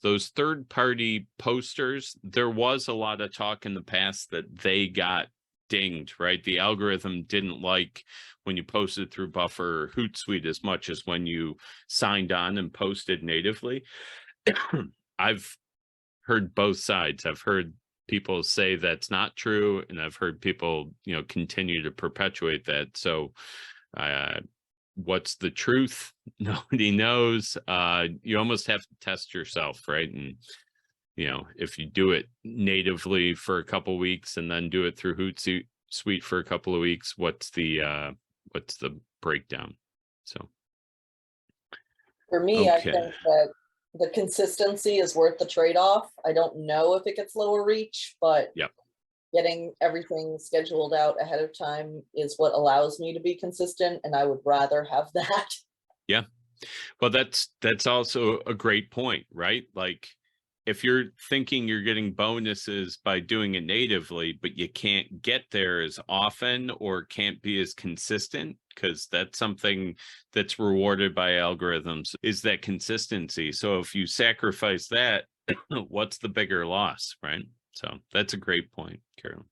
those third-party posters, there was a lot of talk in the past that they got dinged, right? The algorithm didn't like when you posted through Buffer or Hootsuite as much as when you signed on and posted natively. I've heard both sides. I've heard people say that's not true, and I've heard people, continue to perpetuate that. So, uh, what's the truth? Nobody knows. You almost have to test yourself, right? And if you do it natively for a couple weeks and then do it through Hootsuite for a couple of weeks, what's the breakdown? So, For me, I okay. think that the consistency is worth the trade-off. I don't know if it gets lower reach, but Yep. getting everything scheduled out ahead of time is what allows me to be consistent, and I would rather have that. Yeah. Well, that's also a great point, right? Like, if you're thinking you're getting bonuses by doing it natively, but you can't get there as often or can't be as consistent, because that's something that's rewarded by algorithms, is that consistency. So if you sacrifice that, what's the bigger loss, right? So that's a great point, Carolyn.